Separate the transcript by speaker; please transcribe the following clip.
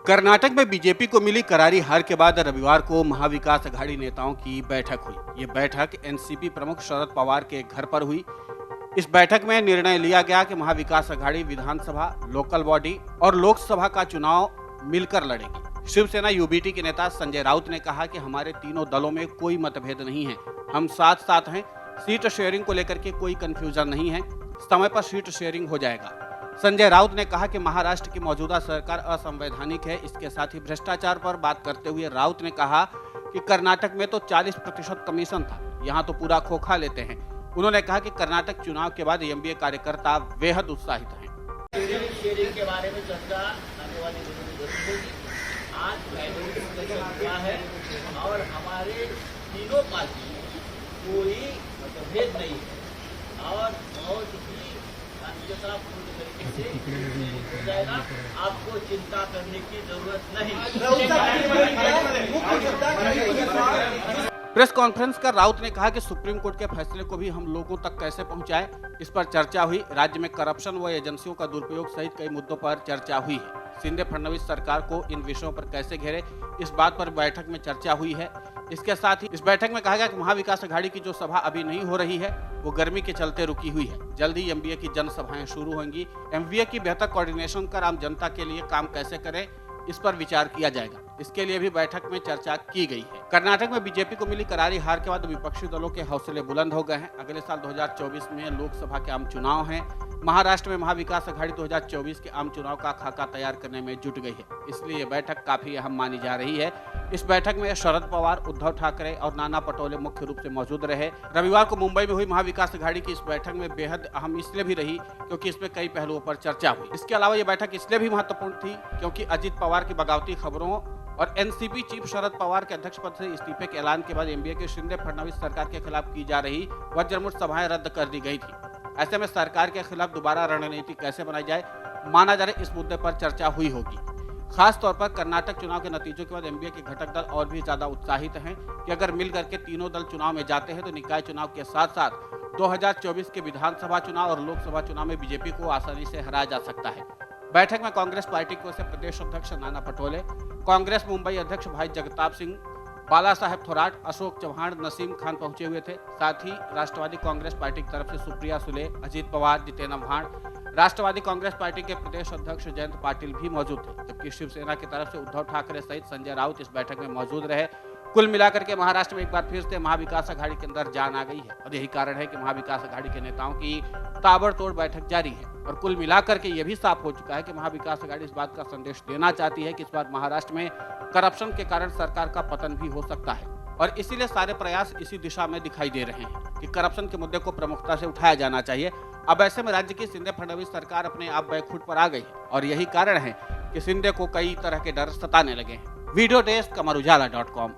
Speaker 1: कर्नाटक में बीजेपी को मिली करारी हार के बाद रविवार को महाविकास अघाड़ी नेताओं की बैठक हुई। ये बैठक एनसीपी प्रमुख शरद पवार के घर पर हुई। इस बैठक में निर्णय लिया गया कि महाविकास अघाड़ी विधानसभा, लोकल बॉडी और लोकसभा का चुनाव मिलकर लड़ेगी। शिवसेना यूबीटी के नेता संजय राउत ने कहा कि हमारे तीनों दलों में कोई मतभेद नहीं है, हम साथ साथ हैं। सीट शेयरिंग को लेकर के कोई कंफ्यूजन नहीं है, समय पर सीट शेयरिंग हो जाएगा। संजय राउत ने कहा कि महाराष्ट्र की मौजूदा सरकार असंवैधानिक है। इसके साथ ही भ्रष्टाचार पर बात करते हुए राउत ने कहा कि कर्नाटक में तो 40% कमीशन था, यहाँ तो पूरा खोखा लेते हैं। उन्होंने कहा कि कर्नाटक चुनाव के बाद एमबीए कार्यकर्ता बेहद उत्साहित हैं।
Speaker 2: शेयरिंग के बारे में चर्चा आने वाली दिनों में जरूर होगी। आज पहले डिस्कशन हुआ है और हमारे तीनों पार्टी में कोई मतभेद नहीं है और बहुत ही शांतिपूर्ण तरीके से हो जाएगा। आपको चिंता करने की जरूरत नहीं।
Speaker 1: प्रेस कॉन्फ्रेंस कर राउत ने कहा कि सुप्रीम कोर्ट के फैसले को भी हम लोगों तक कैसे पहुंचाएं, इस पर चर्चा हुई। राज्य में करप्शन व एजेंसियों का दुरुपयोग सहित कई मुद्दों पर चर्चा हुई है। शिंदे फडणवीस सरकार को इन विषयों पर कैसे घेरे, इस बात पर बैठक में चर्चा हुई है। इसके साथ ही इस बैठक में कहा गया कि महाविकास अघाड़ी की जो सभा अभी नहीं हो रही है वो गर्मी के चलते रुकी हुई है। जल्द ही एमबीए की जनसभाएं शुरू होंगी। एमबीए की बेहतर कोऑर्डिनेशन कर आम जनता के लिए काम कैसे करें, इस पर विचार किया जाएगा। इसके लिए भी बैठक में चर्चा की गई है। कर्नाटक में बीजेपी को मिली करारी हार के बाद विपक्षी दलों के हौसले बुलंद हो गए हैं। अगले साल 2024 में लोकसभा के आम चुनाव हैं। महाराष्ट्र में महाविकास अघाड़ी 2024 के आम चुनाव का खाका तैयार करने में जुट गई है, इसलिए ये बैठक काफी अहम मानी जा रही है। इस बैठक में शरद पवार, उद्धव ठाकरे और नाना पटोले मुख्य रूप से मौजूद रहे। रविवार को मुंबई में हुई महाविकास अघाड़ी की इस बैठक में बेहद अहम इसलिए भी रही क्योंकि इसमें कई पहलुओं पर चर्चा हुई। इसके अलावा ये बैठक इसलिए भी महत्वपूर्ण थी क्योंकि अजित पवार की बगावती खबरों और एनसीपी चीफ शरद पवार के अध्यक्ष पद से इस्तीफे के ऐलान के बाद एमबीए की शिंदे फडणवीस सरकार के खिलाफ की जा रही वज्रमुष्ट सभाएं रद्द कर दी गई थी। ऐसे में सरकार के खिलाफ दोबारा रणनीति कैसे बनाई जाए, माना जा रहा है इस मुद्दे पर चर्चा हुई होगी। खास तौर पर कर्नाटक चुनाव के नतीजों के बाद एमबीए के घटक दल और भी ज्यादा उत्साहित हैं कि अगर मिल करके तीनों दल चुनाव में जाते हैं तो निकाय चुनाव के साथ साथ 2024 के विधानसभा चुनाव और लोकसभा चुनाव में बीजेपी को आसानी से हराया जा सकता है। बैठक में कांग्रेस पार्टी की ओर से प्रदेश अध्यक्ष नाना पटोले, कांग्रेस मुंबई अध्यक्ष भाई जगताप सिंह, बाला साहेब थोराट, अशोक चौहान, नसीम खान पहुंचे हुए थे। साथ ही राष्ट्रवादी कांग्रेस पार्टी की तरफ से सुप्रिया सुले, अजीत पवार, जितेंद्र भाण, राष्ट्रवादी कांग्रेस पार्टी के प्रदेश अध्यक्ष जयंत पाटिल भी मौजूद थे। जबकि शिवसेना की तरफ से उद्धव ठाकरे सहित संजय राउत इस बैठक में मौजूद रहे। कुल मिलाकर के महाराष्ट्र में एक बार फिर से महाविकास अघाड़ी के अंदर जान आ गई है और यही कारण है कि महाविकास अघाड़ी के नेताओं की ताबड़तोड़ बैठक जारी है। और कुल मिलाकर के ये भी साफ हो चुका है कि महाविकास अघाड़ी इस बात का संदेश देना चाहती है कि इस बार महाराष्ट्र में करप्शन के कारण सरकार का पतन भी हो सकता है और इसीलिए सारे प्रयास इसी दिशा में दिखाई दे रहे हैं कि करप्शन के मुद्दे को प्रमुखता से उठाया जाना चाहिए। अब ऐसे में राज्य की शिंदे फडणवीस सरकार अपने आप बैकफुट पर आ गई है और यही कारण है कि शिंदे को कई तरह के डर सताने लगे हैं। वीडियो डेस्क, अमर उजाला.com।